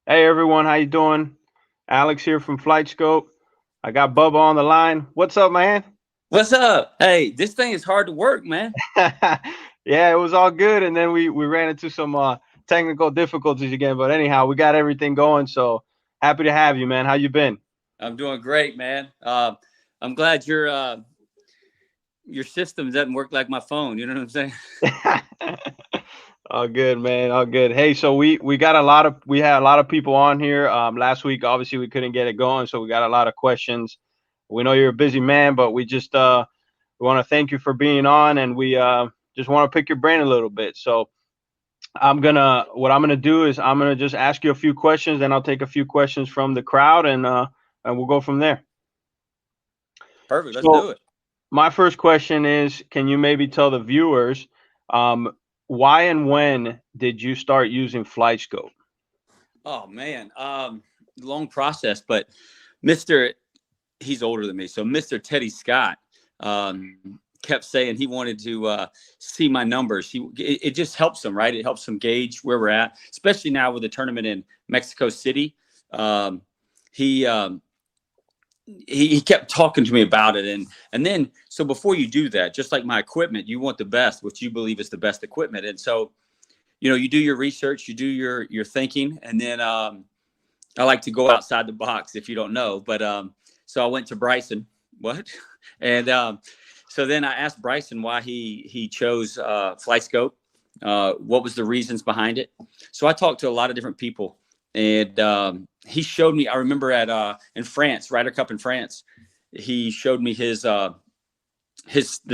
Hey everyone, how you doing? Alex here from FlightScope. I got Bubba on the line. What's up, man? What's up? Hey, this thing is hard to work, man. Yeah, it was all good, and then we ran into some technical difficulties again. But anyhow, we got everything going. So happy to have you, man. How you been? I'm doing great, man. I'm glad your system doesn't work like my phone. You know what I'm saying? All good, man. All good. Hey, so we had a lot of people on here. Last week, obviously, we couldn't get it going, so we got a lot of questions. We know you're a busy man, but we want to thank you for being on, and we just want to pick your brain a little bit. So what I'm gonna do is I'm gonna just ask you a few questions, and I'll take a few questions from the crowd, and we'll go from there. Perfect. Let's So do it. my first question is, can you maybe tell the viewers um, why and when did you start using FlightScope? Oh man, long process, but Mister, he's older than me, so Mister Teddy Scott kept saying he wanted to see my numbers. It just helps him, right? It helps him gauge where we're at, especially now with the tournament in Mexico City. Um, he he kept talking to me about it, and then so before you do that, just like my equipment, you want the best, which you believe is the best equipment. And so you do your research, you do your thinking, and then I like to go outside the box if you don't know. But so I went to Bryson. What? And so then I asked Bryson why he chose FlyScope. What was the reasons behind it? So I talked to a lot of different people, and he showed me. I remember at in France, Ryder Cup in France, he showed me the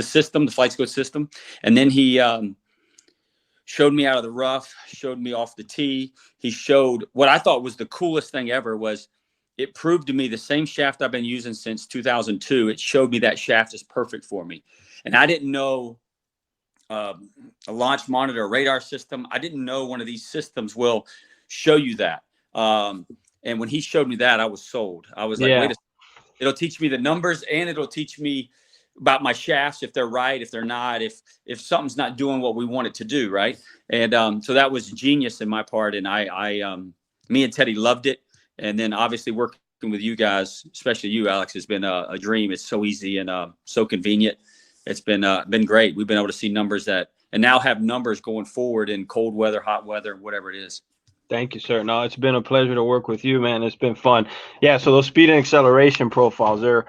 system, the FlightScope system, and then he showed me out of the rough, showed me off the tee. He showed what I thought was the coolest thing ever was it proved to me the same shaft I've been using since 2002. It showed me that shaft is perfect for me. And I didn't know a launch monitor, a radar system. I didn't know one of these systems will show you that. And when he showed me that, I was sold. I was like, Yeah, wait a second. It'll teach me the numbers and it'll teach me about my shafts, if they're right, if they're not, if something's not doing what we want it to do, right? And so that was genius in my part, and me and Teddy loved it. And then obviously working with you guys, especially you, Alex, has been a dream. It's so easy and so convenient. It's been great. We've been able to see numbers that, and now have numbers going forward in cold weather, hot weather, whatever it is. thank you, sir. No, it's been a pleasure to work with you, man. It's been fun. Yeah, so those speed and acceleration profiles, they're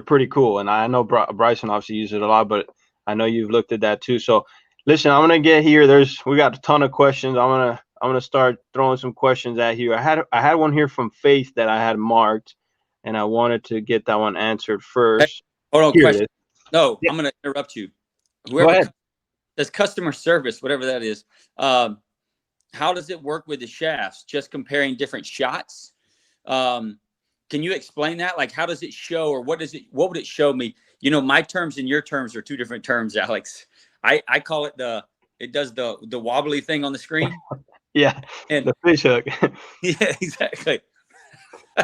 pretty cool, and I know Bryson obviously uses it a lot, but I know you've looked at that too. So listen, I'm gonna get here. We got a ton of questions. I'm gonna start throwing some questions at you. I had one here from Faith that I had marked, and I wanted to get that one answered Hey, first. hold on, Here it question. is. No, Yeah, I'm going to interrupt you. go Whoever ahead. does customer service, whatever that is, um, how does it work with the shafts? Just comparing different shots. Um, can you explain that? Like, how does it show, or what would it show me? My terms and your terms are two different terms, Alex. I call it it does the wobbly thing on the screen. Yeah, And the fish hook. yeah, exactly.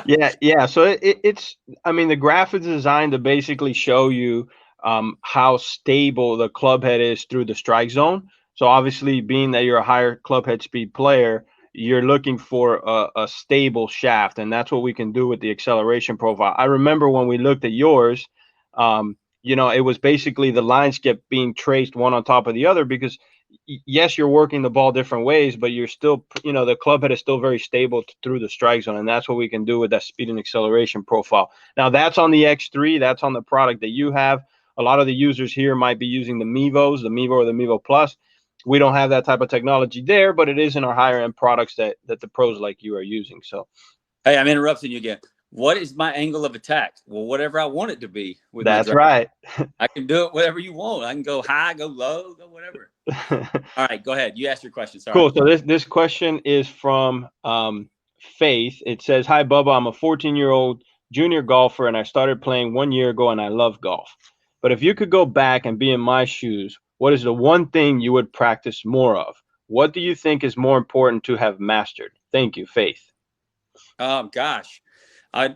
Yeah, yeah. So it's, I mean, the graph is designed to basically show you how stable the club head is through the strike zone. So obviously, being that you're a higher club head speed player, you're looking for a stable shaft, and that's what we can do with the acceleration profile. I remember when we looked at yours, it was basically the lines kept being traced one on top of the other because yes, you're working the ball different ways, but you're still, the club head is still very stable through the strike zone, and that's what we can do with that speed and acceleration profile. Now, that's on the X3, that's on the product that you have. A lot of the users here might be using the Mevo or the Mevo Plus. We don't have that type of technology there, but it is in our higher end products that the pros like you are using. So Hey, I'm interrupting you again. What is my angle of attack? Well, whatever I want it to be with my that's drive. right. I can do it whatever you want. I can go high, go low, go whatever. All right, go ahead. You ask your question. Sorry. Cool. So this question is from Faith. It says, "Hi Bubba, I'm a 14-year-old junior golfer, and I started playing 1 year ago, and I love golf. But if you could go back and be in my shoes, what is the one thing you would practice more of? What do you think is more important to have mastered? Thank you, Faith." Gosh,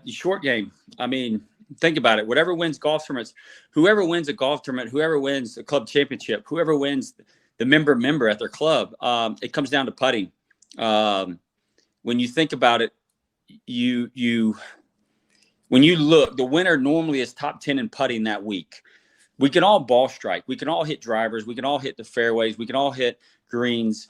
short game. I mean, think about it. Whatever wins golf tournaments, whoever wins a golf tournament, whoever wins a club championship, whoever wins the member at their club, it comes down to putting. Um, when you think about it, when you look, the winner normally is top 10 in putting that week. We can all ball strike. We can all hit drivers. We can all hit the fairways. We can all hit greens.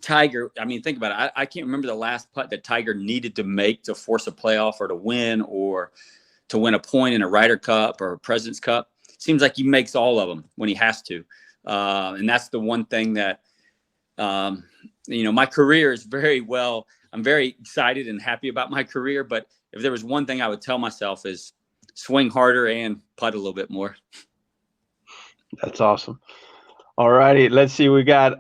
Tiger, I mean, think about it. I can't remember the last putt that Tiger needed to make to force a playoff or to win or to win a point in a Ryder Cup or a President's Cup. Seems like he makes all of them when he has to. And that's the one thing that, my career is very well. I'm very excited and happy about my career. But if there was one thing I would tell myself is swing harder and putt a little bit more. That's awesome. All righty. Let's see. We got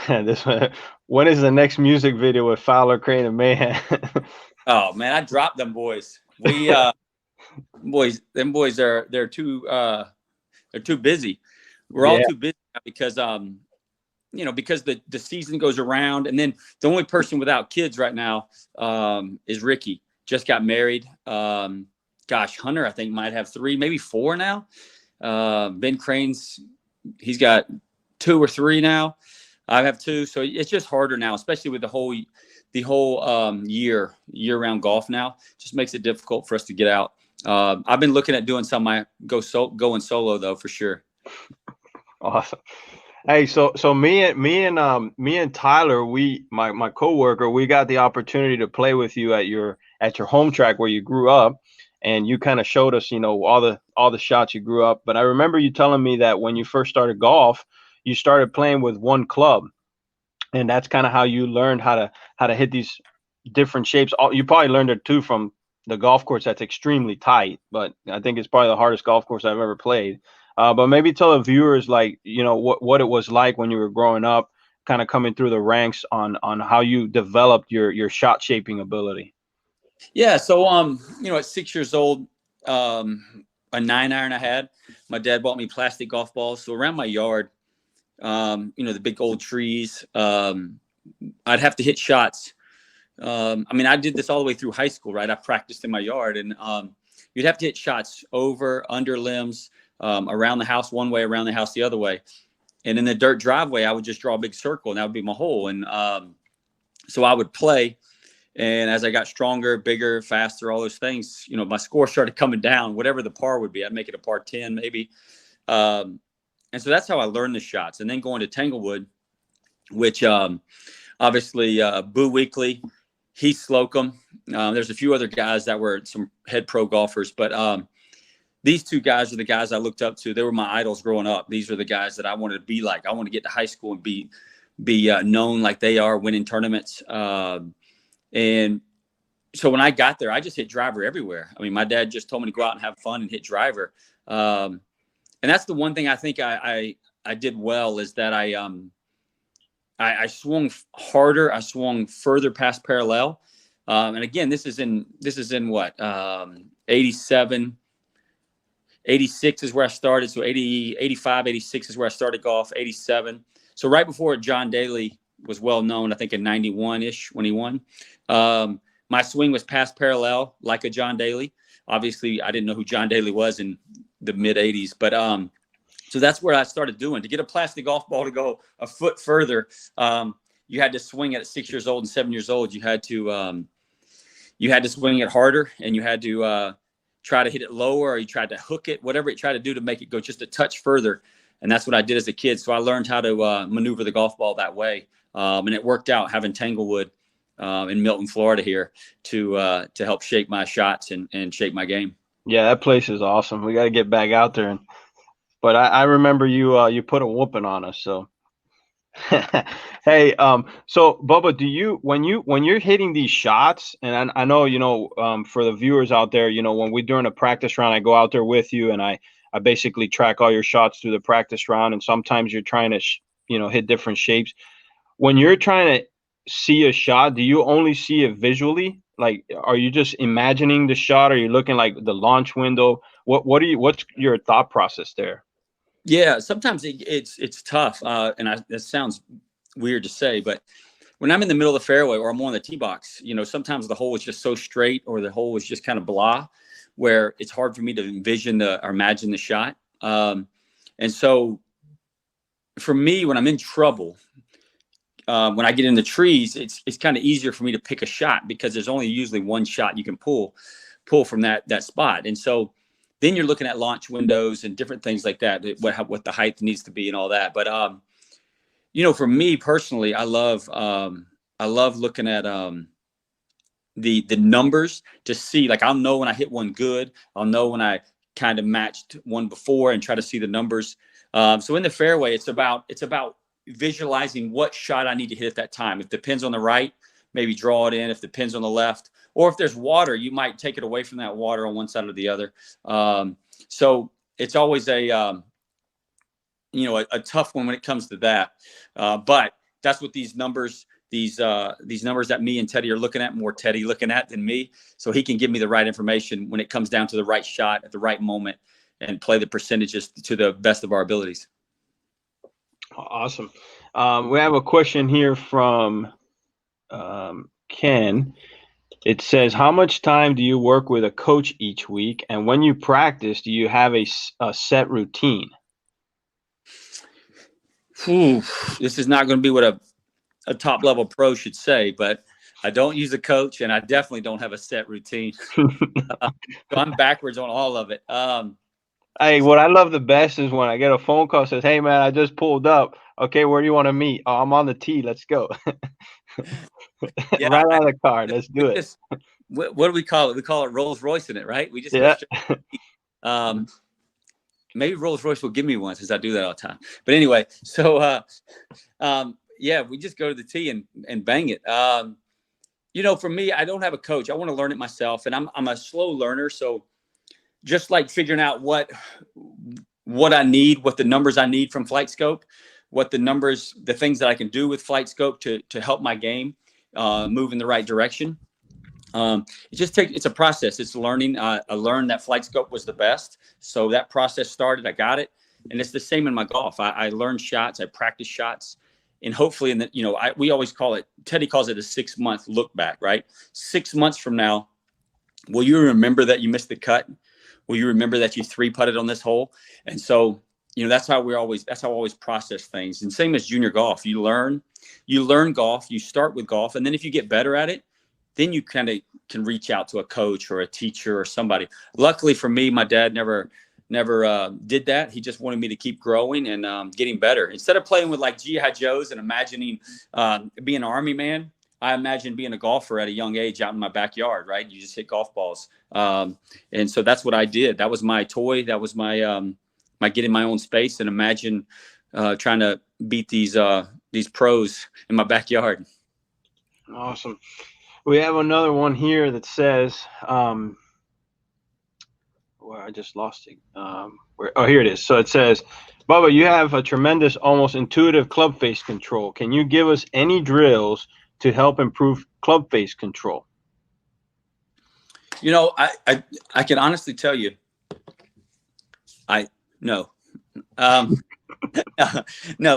this one. When is the next music video with Fowler, Crane, and Mahan? Oh man, I dropped them boys. We them boys they're too busy. We're all too busy because because the season goes around, and then the only person without kids right now is Ricky. Just got married. Hunter I think might have 3, maybe 4 now. Ben Crane's he's got 2 or 3 now. I have 2, so it's just harder now, especially with the whole year-round golf now. Just makes it difficult for us to get out. I've been looking at doing some of my going solo though, for sure. Awesome. Hey, so me and Tyler, my coworker, we got the opportunity to play with you at your home track where you grew up, and you kind of showed us, all the shots you grew up. But I remember you telling me that when you first started golf, you started playing with one club, and that's kind of how you learned how to hit these different shapes. You probably learned it too from the golf course that's extremely tight, but I think it's probably the hardest golf course I've ever played. But maybe tell the viewers, what it was like when you were growing up, kind of coming through the ranks on how you developed your shot shaping ability. Yeah. So, at 6 years old, a 9-iron I had, my dad bought me plastic golf balls. So around my yard, the big old trees, I'd have to hit shots. I did this all the way through high school, right? I practiced in my yard, and you'd have to hit shots over, under limbs, around the house one way, around the house the other way. And in the dirt driveway, I would just draw a big circle, and that would be my hole. And so I would play. And as I got stronger, bigger, faster, all those things, my score started coming down, whatever the par would be. I'd make it a par 10 maybe. And so that's how I learned the shots. And then going to Tanglewood, which obviously Boo Weekley, Heath Slocum. There's a few other guys that were some head pro golfers, but these 2 guys are the guys I looked up to. They were my idols growing up. These are the guys that I wanted to be like. I want to get to high school and be known like they are, winning tournaments. And so when I got there, I just hit driver everywhere. My dad just told me to go out and have fun and hit driver. And that's the one thing I think I did well, is that I swung harder. I swung further past parallel. And again, this is in what, 87, 86 is where I started. So 80, 85, 86 is where I started golf, 87. So right before John Daly was well known, I think in 91-ish when he won. My swing was past parallel like a John Daly. Obviously, I didn't know who John Daly was in the mid 80s, but so that's where I started doing. To get a plastic golf ball to go a foot further, you had to swing it at 6 years old and 7 years old. You had to swing it harder, and you had to try to hit it lower, or you tried to hook it, whatever it tried to do to make it go just a touch further. And that's what I did as a kid. So I learned how to maneuver the golf ball that way. And it worked out, having Tanglewood in Milton, Florida here to help shape my shots and shape my game. Yeah, that place is awesome. We got to get back out there. But I remember you put a whooping on us. So, hey, so Bubba, do you when you're hitting these shots, and I know for the viewers out there, when we're doing a practice round, I go out there with you, and I basically track all your shots through the practice round, and sometimes you're trying to hit different shapes. When you're trying to see a shot, do you only see it visually? Like, are you just imagining the shot? Or are you looking like the launch window? What's your thought process there? Yeah, sometimes it's tough, and that sounds weird to say, but when I'm in the middle of the fairway or I'm on the tee box, sometimes the hole is just so straight, or the hole is just kind of blah, where it's hard for me to envision or imagine the shot. And so for me, when I'm in trouble, when I get in the trees, it's kind of easier for me to pick a shot because there's only usually one shot you can pull from that spot. And so then you're looking at launch windows and different things like that, what the height needs to be and all that. But for me personally, I love looking at the numbers to see, like, I'll know when I hit one good. I'll know when I kind of matched one before and try to see the numbers. So in the fairway, it's about visualizing what shot I need to hit at that time. If the pin's on the right, maybe draw it in. If the pin's on the left, or if there's water, you might take it away from that water on one side or the other. So it's always a tough one when it comes to that. But that's what these numbers that me and Teddy are looking at, more Teddy looking at than me. So he can give me the right information when it comes down to the right shot at the right moment and play the percentages to the best of our abilities. Awesome. We have a question here from Ken. It says, how much time do you work with a coach each week? And when you practice, do you have a set routine? This is not going to be what a top level pro should say, but I don't use a coach and I definitely don't have a set routine. So I'm backwards on all of it. Hey, what I love the best is when I get a phone call that says, hey man, I just pulled up. Okay, where do you want to meet? Oh, I'm on the tee. Let's go. Yeah, right out of the car. Let's do it. What do we call it? We call it Rolls Royce in it, right? We just maybe Rolls Royce will give me one since I do that all the time. But anyway, so we just go to the tee and bang it. For me, I don't have a coach. I want to learn it myself, and I'm a slow learner. So just like figuring out what I need, what the numbers I need from FlightScope, what the things that I can do with FlightScope to help my game move in the right direction. It's a process. It's learning. I learned that FlightScope was the best. So that process started, I got it. And it's the same in my golf. I learn shots, I practice shots, and hopefully we always Teddy calls it a 6-month look back, right? 6 months from now, will you remember that you missed the cut? Will you remember that you 3-putted on this hole? And so, that's how I always process things. And same as junior golf, you learn golf, you start with golf. And then if you get better at it, then you kind of can reach out to a coach or a teacher or somebody. Luckily for me, my dad never did that. He just wanted me to keep growing and getting better. Instead of playing with like G.I. Joes and imagining being an Army man, I imagined being a golfer at a young age out in my backyard, right? You just hit golf balls. And so that's what I did. That was my toy. That was my getting my own space and imagine trying to beat these pros in my backyard. Awesome. We have another one here that says, I just lost it. Here it is. So it says, Bubba, you have a tremendous, almost intuitive club face control. Can you give us any drills to help improve club face control? I can honestly tell you, no. No,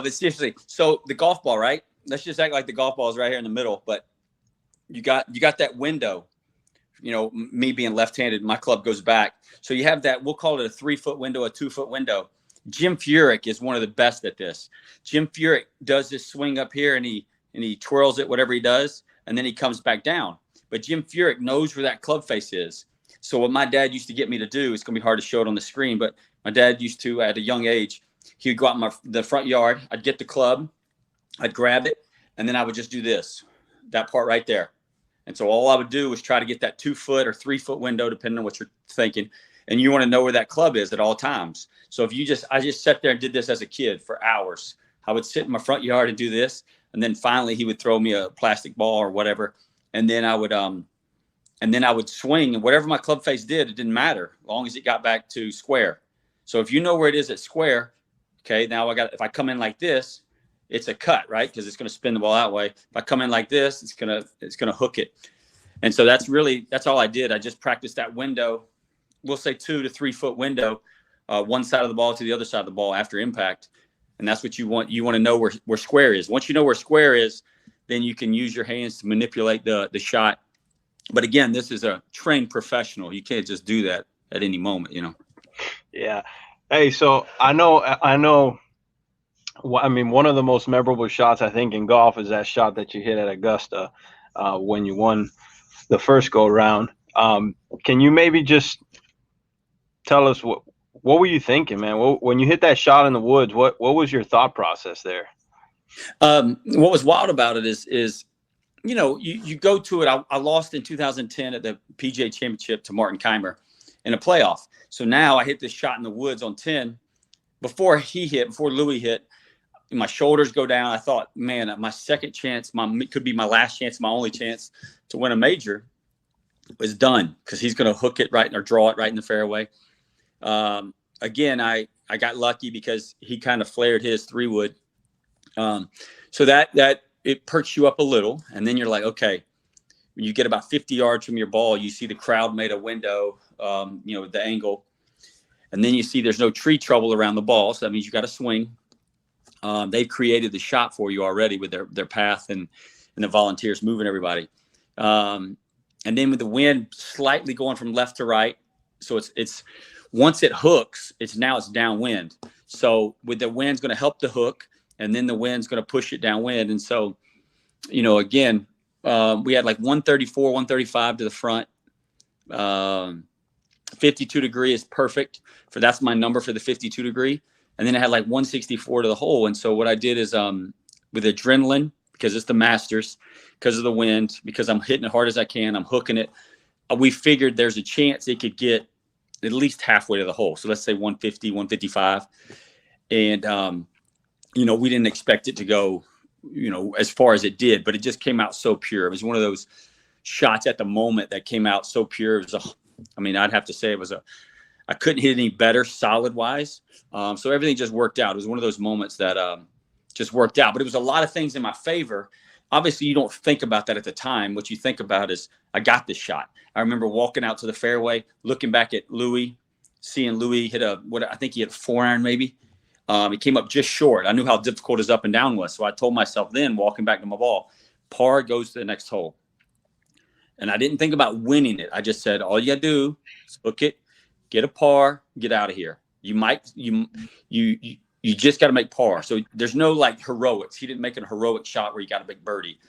but seriously. So the golf ball, right? Let's just act like the golf ball is right here in the middle, but you got that window, me being left-handed, my club goes back. So you have that, we'll call it a 3-foot window, a 2-foot window. Jim Furyk is one of the best at this. Jim Furyk does this swing up here and he twirls it, whatever he does, and then he comes back down. But Jim Furyk knows where that club face is. So what my dad used to get me to do, it's going to be hard to show it on the screen, but my dad used to, at a young age, he would go out in the front yard. I'd get the club, I'd grab it, and then I would just do this, that part right there. And so all I would do was try to get that 2-foot or 3-foot window, depending on what you're thinking. And you want to know where that club is at all times. So I just sat there and did this as a kid for hours. I would sit in my front yard and do this. And then finally he would throw me a plastic ball or whatever. And then I would swing, and whatever my club face did, it didn't matter as long as it got back to square. So if you know where it is at square, okay, now if I come in like this, it's a cut, right? Because it's going to spin the ball that way. If I come in like this, it's going to hook it. And so that's all I did. I just practiced that window. We'll say 2 to 3 foot window, one side of the ball to the other side of the ball after impact. And that's what you want. You want to know where square is. Once you know where square is, then you can use your hands to manipulate the shot. But again, this is a trained professional. You can't just do that at any moment, Yeah. Hey, so I know Well, I mean, one of the most memorable shots I think in golf is that shot that you hit at Augusta when you won the first go round. Can you maybe just tell us what were you thinking, man? When you hit that shot in the woods, what was your thought process there? What was wild about it is you go to it. I lost in 2010 at the PGA Championship to Martin Keimer in a playoff. So now I hit this shot in the woods on 10 before Louis hit. My shoulders go down. I thought, man, my second chance, could be my last chance, my only chance to win a major was done because he's going to hook it right or draw it right in the fairway. Again, I got lucky because he kind of flared his 3-wood. So that it perks you up a little, and then you're like, okay, when you get about 50 yards from your ball, you see the crowd made a window, the angle, and then you see there's no tree trouble around the ball, so that means you got to swing. They've created the shot for you already with their path and the volunteers moving everybody. And then with the wind slightly going from left to right, so it's once it hooks, it's downwind. So with the wind's going to help the hook, and then the wind's going to push it downwind. And so, again, we had like 134, 135 to the front. 52 degree is perfect that's my number for the 52 degree. And then I had like 164 to the hole. And so what I did is with adrenaline, because it's the Masters, because of the wind, because I'm hitting it hard as I can, I'm hooking it. We figured there's a chance it could get at least halfway to the hole. So let's say 150, 155. And, we didn't expect it to go, as far as it did, but it just came out so pure. It was one of those shots at the moment that came out so pure. It was I'd have to say I couldn't hit any better solid wise. So everything just worked out. It was one of those moments that just worked out, but it was a lot of things in my favor. Obviously you don't think about that at the time. What you think about is I got this shot. I remember walking out to the fairway, looking back at Louis, seeing Louis hit I think he hit a 4-iron maybe. He came up just short. I knew how difficult his up and down was. So I told myself then, walking back to my ball, par goes to the next hole. And I didn't think about winning it. I just said, all you got to do is hook it, get a par, get out of here. You just got to make par. So there's no like heroics. He didn't make a heroic shot where you got to make birdie.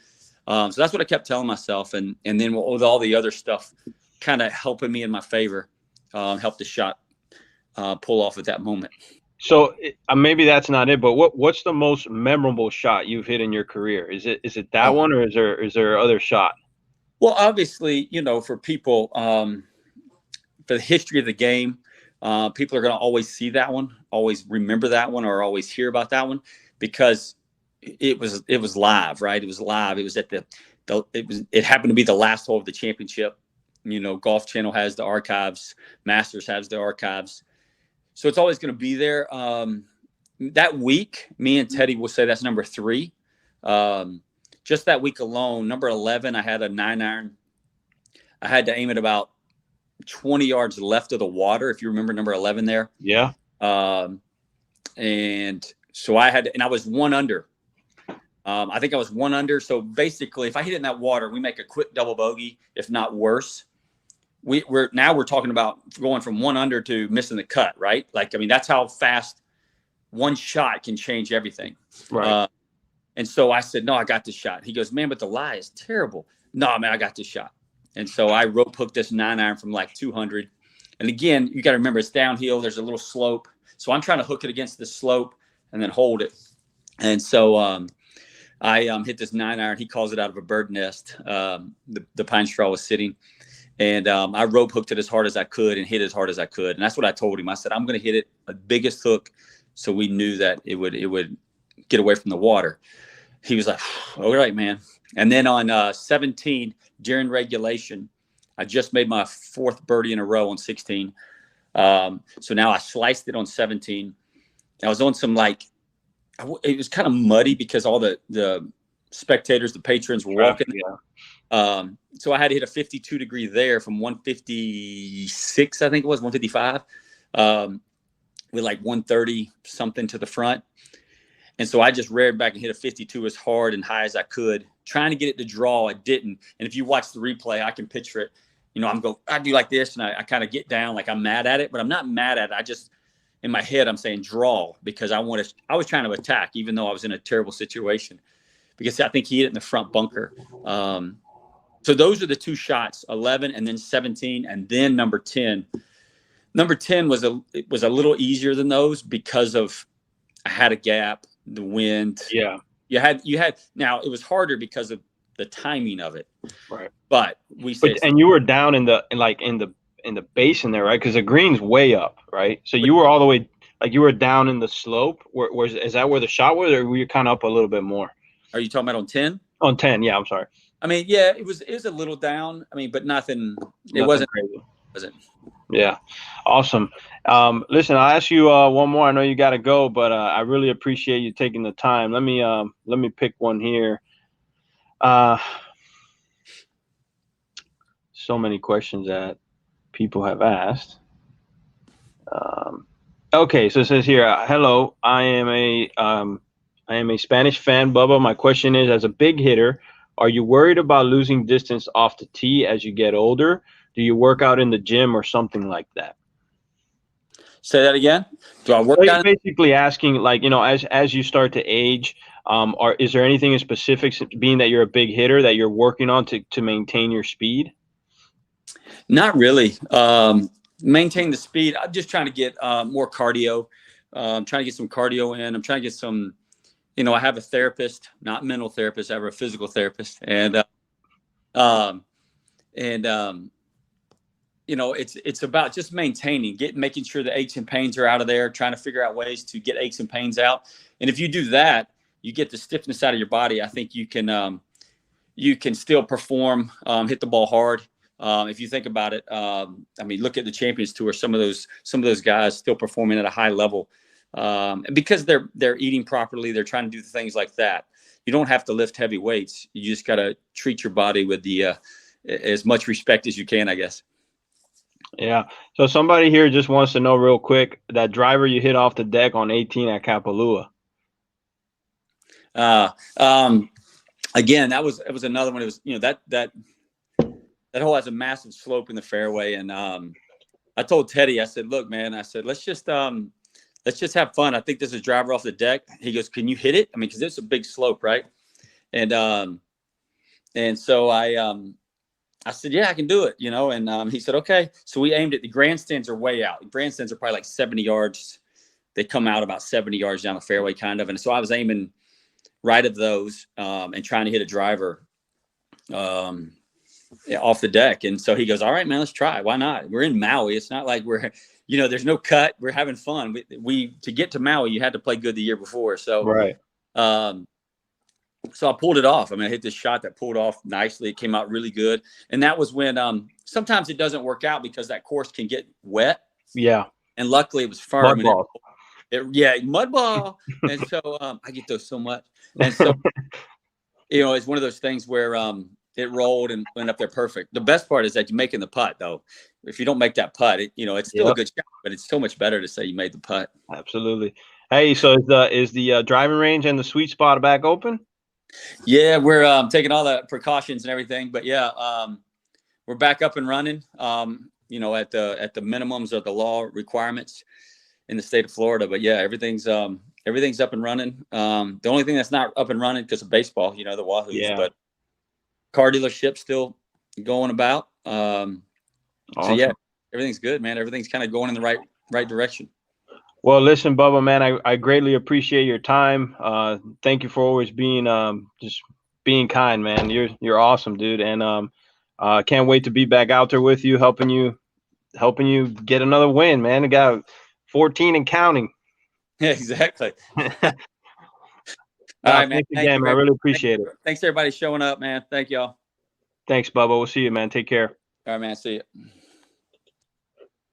So that's what I kept telling myself. And then with all the other stuff kind of helping me in my favor, helped the shot pull off at that moment. So maybe that's not it, but what's the most memorable shot you've hit in your career? Is it that one, or is there other shot? Well, obviously, for people, for the history of the game, people are going to always see that one, always remember that one, or always hear about that one, because it was live, right? It was live. It was at it happened to be the last hole of the championship. Golf Channel has the archives, Masters has the archives. So it's always going to be there. That week, me and Teddy will say that's number 3. Just that week alone, number 11, I had a 9-iron. I had to aim it about 20 yards left of the water, if you remember number 11 there. Yeah. And so I was 1 under. I think I was 1 under. So basically, if I hit it in that water, we make a quick double bogey, if not worse. We're talking about going from 1 under to missing the cut, right? That's how fast one shot can change everything. Right. And so I said, no, I got this shot. He goes, man, but the lie is terrible. No, man, I got this shot. And so I rope hooked this 9-iron from like 200. And again, you got to remember it's downhill. There's a little slope. So I'm trying to hook it against the slope and then hold it. And so I hit this 9-iron. He calls it out of a bird nest. The pine straw was sitting. And I rope hooked it as hard as I could and hit as hard as I could. And that's what I told him. I said, I'm going to hit it the biggest hook. So we knew that it would get away from the water. He was like, all right, man. And then on 17 during regulation, I just made my 4th birdie in a row on 16. So now I sliced it on 17. I was on some it was kind of muddy because all the spectators, the patrons were walking. Yeah. So I had to hit a 52 degree there from 156, I think it was 155, with like 130 something to the front. And so I just reared back and hit a 52 as hard and high as I could, trying to get it to draw. I didn't. And if you watch the replay, I can picture it. I do like this, and I kind of get down like I'm mad at it, but I'm not mad at it. I just, in my head, I'm saying draw because I was trying to attack, even though I was in a terrible situation, because I think he hit it in the front bunker. So those are the 2 shots, 11 and then 17, and then number 10. Number 10 was a little easier than those because of I had a gap, the wind. Yeah. You had now it was harder because of the timing of it. Right. But and you were down in the basin there, right? Because the green's way up, right? So you were all the way, like you were down in the slope. Is that where the shot was, or were you kind of up a little bit more? Are you talking about on 10? On 10, yeah. I'm sorry. I mean, yeah, it was a little down. I mean, but nothing. It wasn't crazy. Wasn't. Yeah, awesome. Listen, I'll ask you one more. I know you got to go, but I really appreciate you taking the time. Let me pick one here. So many questions that people have asked. Okay, so it says here, hello, I am a Spanish fan, Bubba. My question is, as a big hitter, are you worried about losing distance off the tee as you get older? Do you work out in the gym or something like that? Say that again. Do I work out? Basically asking, like, as you start to age, is there anything in specifics, being that you're a big hitter, that you're working on to maintain your speed? Not really. Maintain the speed. I'm just trying to get more cardio. I'm trying to get some cardio in. I'm trying to get some, I have a therapist, not mental therapist. I have a physical therapist. And it's about just making sure the aches and pains are out of there, trying to figure out ways to get aches and pains out. And if you do that, you get the stiffness out of your body. I think you can still perform, hit the ball hard. If you think about it, look at the Champions Tour. Some of those guys still performing at a high level, because they're eating properly. They're trying to do things like that. You don't have to lift heavy weights. You just got to treat your body with as much respect as you can, I guess. Yeah. So somebody here just wants to know real quick, that driver you hit off the deck on 18 at Kapalua. Again, it was another one. It was, that hole has a massive slope in the fairway. And I told Teddy, I said, look, man, let's just have fun. I think this is a driver off the deck. He goes, can you hit it? I mean, because it's a big slope, right? And so I said, yeah, I can do it, and he said, okay. So we aimed it. The grandstands are way out. The grandstands are probably like 70 yards. They come out about 70 yards down the fairway, kind of. And so I was aiming right at those and trying to hit a driver off the deck. And so he goes, all right, man, let's try. Why not? We're in Maui. It's not like we're, there's no cut. We're having fun. We to get to Maui, you had to play good the year before. So, right. So I pulled it off. I mean, I hit this shot that pulled off nicely. It came out really good. And that was when sometimes it doesn't work out because that course can get wet. Yeah. And luckily it was firm. Mud ball. Mud ball. And so I get those so much. And so, it's one of those things where it rolled and went up there perfect. The best part is that you're making the putt, though. If you don't make that putt, it's still a good shot, but it's so much better to say you made the putt. Absolutely. Hey, so is the driving range and the sweet spot back open? Yeah, we're taking all the precautions and everything, but yeah, we're back up and running. At the minimums of the law requirements in the state of Florida. But yeah, everything's up and running. The only thing that's not up and running because of baseball, the Wahoos. Yeah. But car dealership still going about. Awesome. So yeah, everything's good, man. Everything's kind of going in the right direction. Well, listen, Bubba, man, I greatly appreciate your time. Thank you for always being just being kind, man. You're awesome, dude. And can't wait to be back out there with you, helping you get another win, man. I got 14 and counting. Yeah, exactly. All right, man. Thanks again, man. I really appreciate it. Thanks everybody showing up, man. Thank y'all. Thanks, Bubba. We'll see you, man. Take care. All right, man. See you.